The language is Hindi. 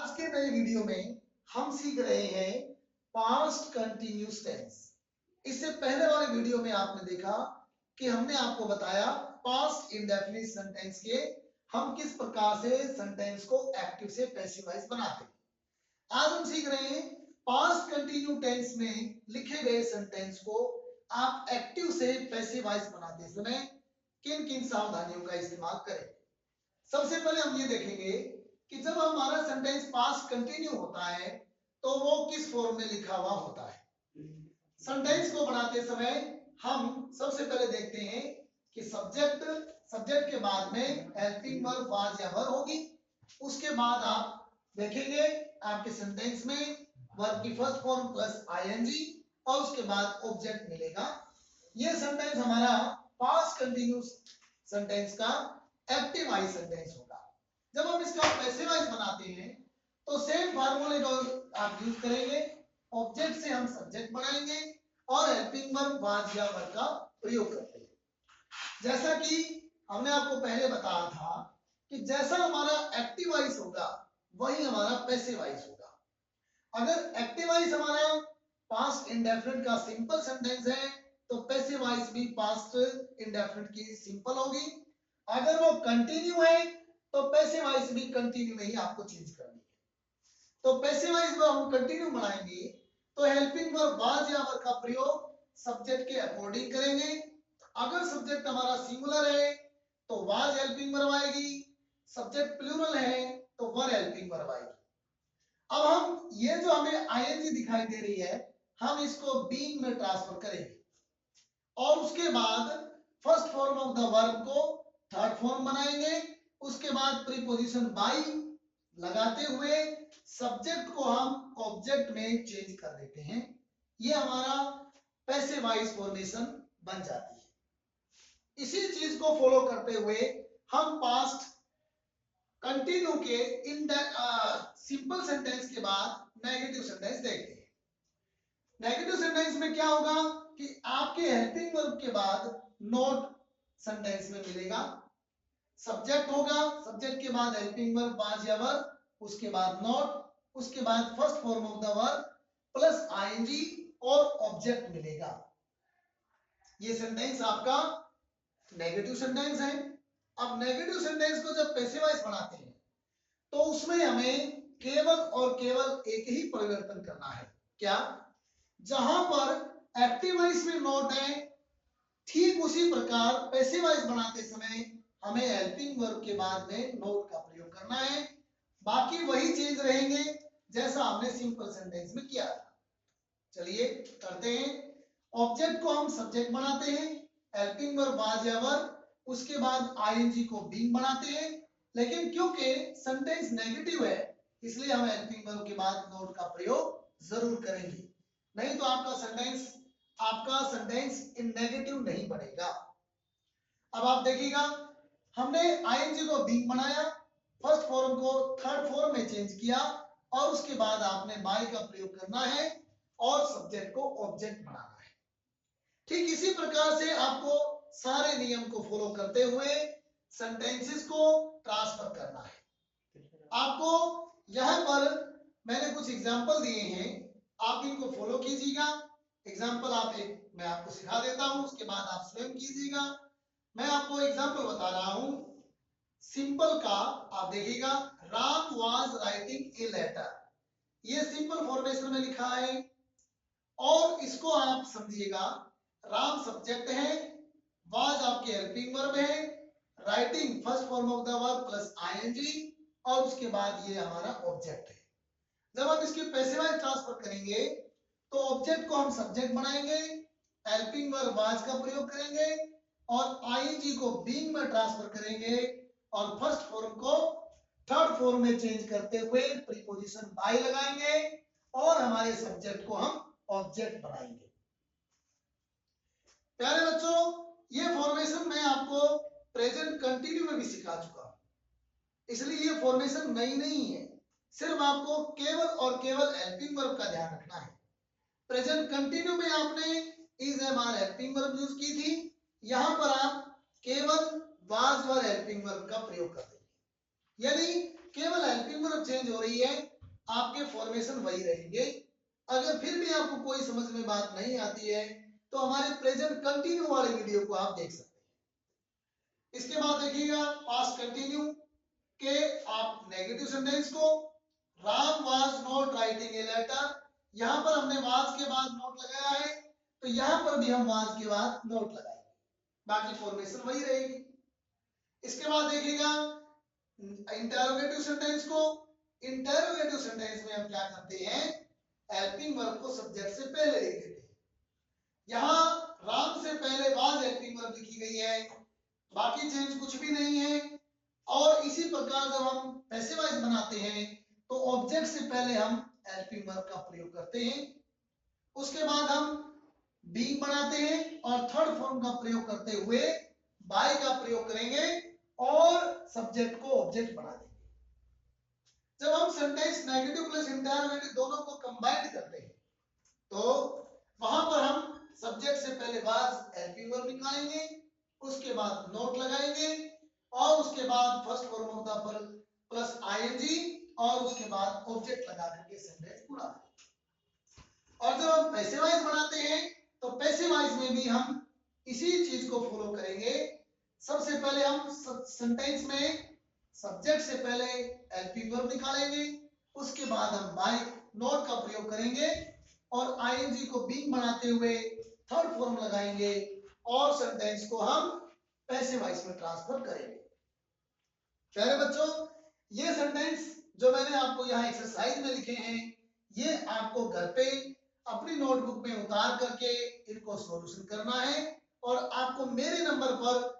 आज के नए वीडियो में हम सीख रहे हैं पास्ट कंटिन्यूस टेंस। इससे पहले वाले वीडियो में आपने देखा कि हमने आपको बताया पास्ट इंडेफिनिट सेंटेंस के हम किस प्रकार से सेंटेंस को एक्टिव से पैसिवाइज बनाते हैं। आज हम सीख रहे हैं पास्ट कंटिन्यू टेंस में लिखे गए सेंटेंस को आप एक्टिव से पैसिवाइज बनाते समय किन किन सावधानियों का इस्तेमाल करें। सबसे पहले हम ये देखेंगे कि जब हमारा सेंटेंस पास्ट कंटिन्यू होता है तो वो किस फॉर्म में लिखा हुआ होता है। सेंटेंस को बनाते समय हम सबसे पहले देखते हैं कि सब्जेक्ट के बाद में हेल्पिंग वर्ब वाज या वर होगी। उसके बाद आप देखेंगे आपके सेंटेंस में वर्ब की फर्स्ट फॉर्म प्लस आईएनजी और उसके बाद ऑब्जेक्ट मिलेगा। ये सेंटेंस हमारा पास्ट कंटिन्यूस सेंटेंस का एक्टिव वाइज सेंटेंस होगा। जब हम इसका पैसिवाइज बनाते हैं तो सेम फार्मूले को आप यूज करेंगे। ऑब्जेक्ट से हम सब्जेक्ट बनाएंगे और हेल्पिंग वर्ब वाज या वर का प्रयोग करते हैं। जैसा कि हमने आपको पहले बताया था कि जैसा हमारा एक्टिव वाइज होगा वही हमारा पैसिवाइज होगा। अगर एक्टिव वाइज हमारा पास्ट इंडेफिनिट का सिंपल सेंटेंस है तो पैसिवाइज भी पास्ट इंडेफिनिट की सिंपल होगी। अगर वो कंटिन्यू है तो पैसिवाइज भी कंटिन्यू में ही आपको चेंज करनी है। तो पैसिवाइज में हम कंटिन्यू बनाएंगे तो हेल्पिंग वर्ब वाज या वर का प्रयोग सब्जेक्ट के अकॉर्डिंग करेंगे। अगर सब्जेक्ट हमारा सिंगुलर है तो वाज हेल्पिंग वर्ब आएगी, सब्जेक्ट प्लूरल है तो वर हेल्पिंग वर्ब आएगी। अब हम ये जो हमें आईएनजी दिखाई दे रही है हम इसको बीइंग में ट्रांसफर करेंगे और उसके बाद first form of the verb को थर्ड फॉर्म बनाएंगे। उसके बाद प्रीपोजिशन बाई लगाते हुए सब्जेक्ट को हम ऑब्जेक्ट में चेंज कर देते हैं। ये हमारा पैसिवाइज फॉर्मेशन बन जाती है। इसी चीज को फॉलो करते हुए हम पास्ट कंटिन्यू के इन सिंपल सेंटेंस के बाद नेगेटिव सेंटेंस देखते हैं। नेगेटिव सेंटेंस में क्या होगा कि आपके हेल्पिंग वर्ब के बाद नॉट सेंटेंस में मिलेगा। सब्जेक्ट होगा, सब्जेक्ट के बाद हेल्पिंग वर्ब वाज या वर, उसके बाद नॉट, उसके बाद first form of the verb plus ING और ऑब्जेक्ट मिलेगा। ये सेंटेंस आपका नेगेटिव सेंटेंस है। अब नेगेटिव सेंटेंस को जब पैसिवाइज बनाते हैं तो उसमें हमें केवल और केवल एक ही परिवर्तन करना है। क्या? जहां पर एक्टिव वाइज में नॉट है ठीक उसी प्रकार पैसिवाइज बनाते समय हमें हेल्पिंग वर्ब के बाद में नॉट का प्रयोग करना है। बाकी वही चीज रहेंगे जैसा हमने सिंपल सेंटेंस में किया था। चलिए करते हैं। ऑब्जेक्ट को हम सब्जेक्ट बनाते हैं, हेल्पिंग वर्ब वाज या वर, उसके बाद आईएनजी को बीइंग बनाते हैं। लेकिन क्योंकि सेंटेंस नेगेटिव है इसलिए हम हेल्पिंग वर्ब के बाद नॉट का प्रयोग जरूर करेंगे, नहीं तो आपका सेंटेंस इन नेगेटिव नहीं बनेगा। अब आप देखिएगा हमने आईएनजी को बीइंग बनाया, फर्स्ट फॉर्म को थर्ड फॉर्म में चेंज किया और उसके बाद आपने बाय का प्रयोग करना है और सब्जेक्ट को ऑब्जेक्ट बनाना है। ठीक इसी प्रकार से आपको सारे नियम को फॉलो करते हुए सेंटेंसेस को ट्रांसफर करना है। आपको यहां पर मैंने कुछ एग्जांपल दिए हैं, आप इनको फॉलो कीजिएगा। एग्जांपल मैं आपको सिखा देता हूं, उसके बाद आप स्वयं कीजिएगा। मैं आपको एग्जांपल बता रहा हूं सिंपल का। आप देखिएगा Ram was writing a letter, ये सिंपल फॉर्मेशन में लिखा है और इसको आप समझिएगा राम सब्जेक्ट है, वाज आपके हेल्पिंग वर्ब है, writing first form of the verb plus ING और उसके बाद ये हमारा ऑब्जेक्ट है। जब हम इसकी पैसिवाइज ट्रांसफर करेंगे तो ऑब्जेक्ट को हम सब्जेक्ट बनाएंगे, हेल्पिंग वर्ब वाज का प्रयोग करेंगे और आईएनजी को बीइंग में ट्रांसफर करेंगे और फर्स्ट फॉर्म को थर्ड फॉर्म में चेंज करते हुए प्रीपोजिशन बाय लगाएंगे और हमारे सब्जेक्ट को हम ऑब्जेक्ट बनाएंगे। प्यारे बच्चों, ये फॉर्मेशन मैं आपको प्रेजेंट कंटिन्यू में भी सिखा चुका हूं, इसलिए ये फॉर्मेशन नई नहीं है। सिर्फ आपको केवल और केवल हेल्पिंग वर्ब का ध्यान रखना है। प्रेजेंट कंटिन्यू में आपने is am are helping verb use की थी, यहां पर आप केवल वाज वर हेल्पिंग वर्ब का प्रयोग कर देंगे। यानी केवल हेल्पिंग वर्ब चेंज हो रही है, आपके फॉर्मेशन वही रहेंगे। अगर फिर भी आपको कोई समझ में बात नहीं आती है तो हमारे प्रेजेंट कंटिन्यू वाले वीडियो को आप देख सकते हैं। इसके बाद देखिएगा पास्ट कंटिन्यू के आप नेगेटिव सेंटेंस को, Ram was not writing a letter, यहां पर हमने वाज के बाद नोट लगाया है तो यहां पर भी हम वाज के बाद नोट लगाएंगे, बाकी फॉर्मेशन वही रहेगी। इसके बाद देखिएगा इंटरोगेटिव सेंटेंस को, इंटरोगेटिव सेंटेंस में हम क्या करते हैं, हेल्पिंग वर्ब को सब्जेक्ट से पहले लिख देते हैं। यहां राम से पहले वाज हेल्पिंग वर्ब लिखी गई है, बाकी चेंज कुछ भी नहीं है। और इसी प्रकार जब हम पैसिवाइज बनाते हैं तो ऑब्जेक्ट से पहले हम हेल्पिंग वर्ब का प्रयोग करते हैं, उसके बाद हम बीइंग बनाते हैं और थर्ड फॉर्म का प्रयोग करते हुए बाय का प्रयोग करेंगे और सब्जेक्ट को ऑब्जेक्ट बना देंगे। जब हम सेंटेंस नेगेटिव प्लस इंटरोगेटिव दोनों को कंबाइंड करते हैं तो वहां पर हम सब्जेक्ट से पहले वाज हेल्पिंग वर्ब निकालेंगे, उसके बाद नोट लगाएंगे और उसके बाद first form of the verb plus ING और उसके बाद ऑब्जेक्ट लगा करके सेंटेंस पूरा करेंगे। और जब हम पैसिवाइज बनाते हैं तो पैसिवाइज में भी हम इसी चीज को फॉलो करेंगे। सबसे पहले हम सेंटेंस में सब्जेक्ट से पहले हेल्पिंग वर्ब निकालेंगे, उसके बाद हम बाय नोट का प्रयोग करेंगे और आईएनजी को बीइंग बनाते हुए थर्ड फॉर्म लगाएंगे और सेंटेंस को हम पैसिवाइज में ट्रांसफर करेंगे। प्यारे बच्चों, ये सेंटेंस जो मैंने आपको यहाँ एक्सरसाइज में लिखे हैं ये आपको घर पे अपनी नोटबुक में उतार करके इनको सॉल्यूशन करना है और आपको मेरे नंबर पर